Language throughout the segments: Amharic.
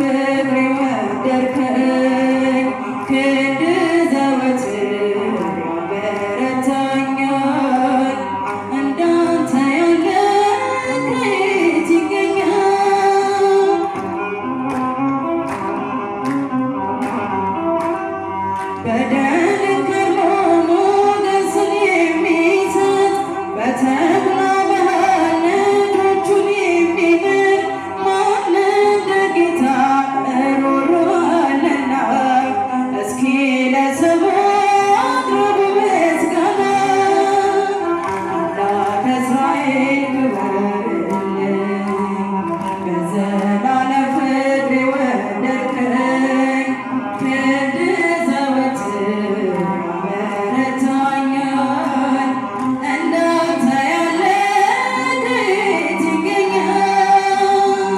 ፍቅሬ ወደድከኝ ክንድ ዘወትር ያበረታኛል እንዳንተ ያለ ከየት ይገኛል? በደልን ከርሞ ሞገስን የሚሰጥ በተድላ መሃል ልጆቹን የሚምር ማን እንደ ጌታ ሩሩ አለና? እስኪ ለስሙ አቅርቡ ምስጋና። አምላከ እስራኤል ክበርልኝ በዘላለም ፍቅሬ ወደድከኝ ክንድ ዘወትር ያበረታኛል እንዳንተ ያለ ከየት ይገኛል?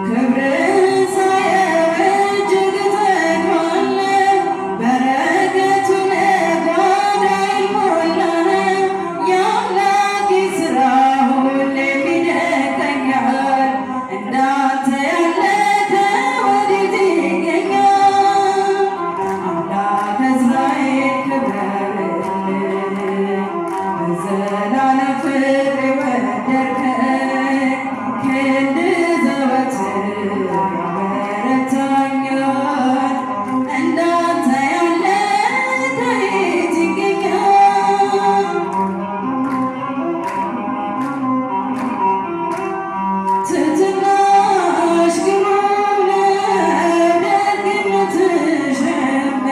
ክብርን ሳየው እጅግ እጠግባለሁ በረከቱን ጓዳዬን ሞላህ። የአምላኬ ሥራ ሁሌም ይደንቀኛል እንዳንተ ያለ ከወዴት ይገኛል? አምላከ እስራኤል ክበርልኝ በዘላለም ፍቅሬ ወደድከኝ ክንድ ዘወትር ያበረታኛል እንዳንተ ያለ ከየት ይገኛል? ትሕትናሽ ግሩም ነው ደግነትሽም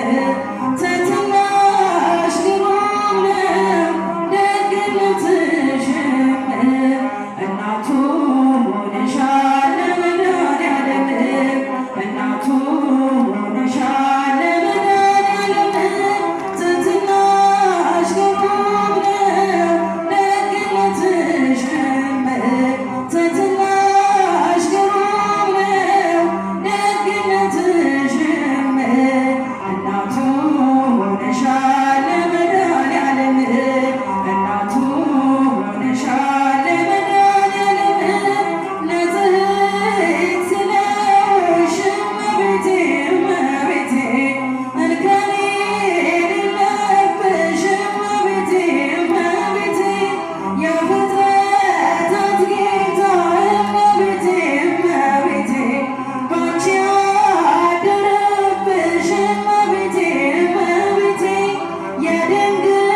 ትሕትናሽ ግሩም ነው ደግነትሽም እናቱ ሆነሻል ለመድኃኒዓለም እናቱ ሆነሻል ለመድኃኒዓለም ትሕትናሽ ግሩም ነው ደግነትሽም ትሕትናሽ ግሩም ነው ደግነትሽም እናቱ ሆነሻል ለመድኃኒዓለም እናቱ ሆነሻል ለመድኃኒዓለም ንጽሕት ስለሆንሽ እመቤቴ እመቤቴ እንከን የሌለብሽ እመቤቴ እመቤቴ የፍጥረታት ጌታ እመቤቴ እመቤቴ ባንቺ ያደረብሽ እመቤቴ እመቤቴ የድንግል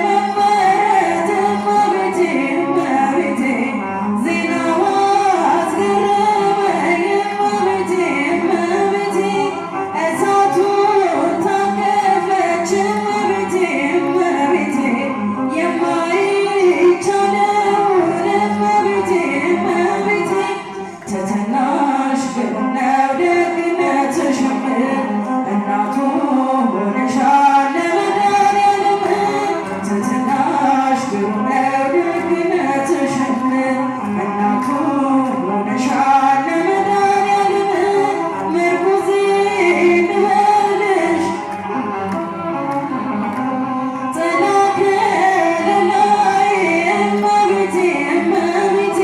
መመረት እመቤቴ እመቤቴ ዜናዋ አስገረመኝ እመቤቴ እመቤቴ እሳቱን ታቀፈች እመቤቴ እመቤቴ የማይቻለውን እመቤቴ እመቤቴ ትሕትናሽ ግሩም ነው ደግነትሽም እናቱ ሆነሻል ለመድኃኒዓለም ትሕትናሽ ግሩም ነው ደግነትሽም እናቱ ሆነሻል ለመድኃኒዓለም ምርኩዜ ልበልሽ ጥላ ከለላዬ እመቤቴ እመቤቴ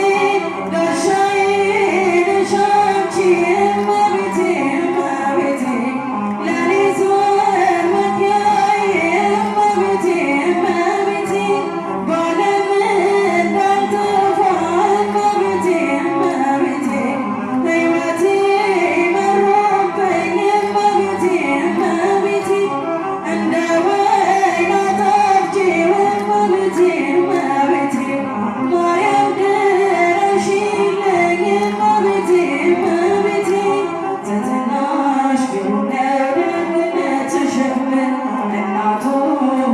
ጋሻዬ ነሽ አንቺ እመቤቴ እመቤቴ ሌሊት መመኪያዬ እመቤቴ እመቤቴ በዓለም እንዳልጠፋ እመቤቴ እመቤቴ ሕይወቴ መሮብኝ እመቤቴ እመቤቴ እንደ ወይን አጣፍጪው እመቤቴ እመቤቴ ማርያም ድረሽልኝ እመቤቴ እመቤቴ ትሕትናሽ ግሩም ነው ደግነትሽም እናቱ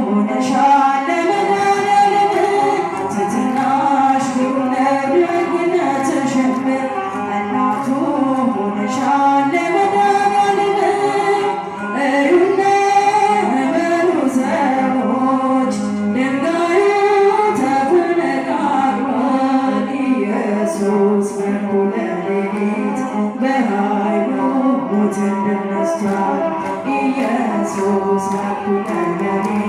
ሆነሻል ለመድኃኒዓለም ትሕትናሽ ግሩም ነው ደግነትሽም እናቱ ሆነሻል ለመድኃኒዓለም እዩና በሉ ሰዎች ድንጋዩ ተፈነቃቅሏል ኢየሱስ በኩለ ሌሊት በኃይሉ ሞትን ድል ነስቷል ኢየሱስ በኩለ ሌሊት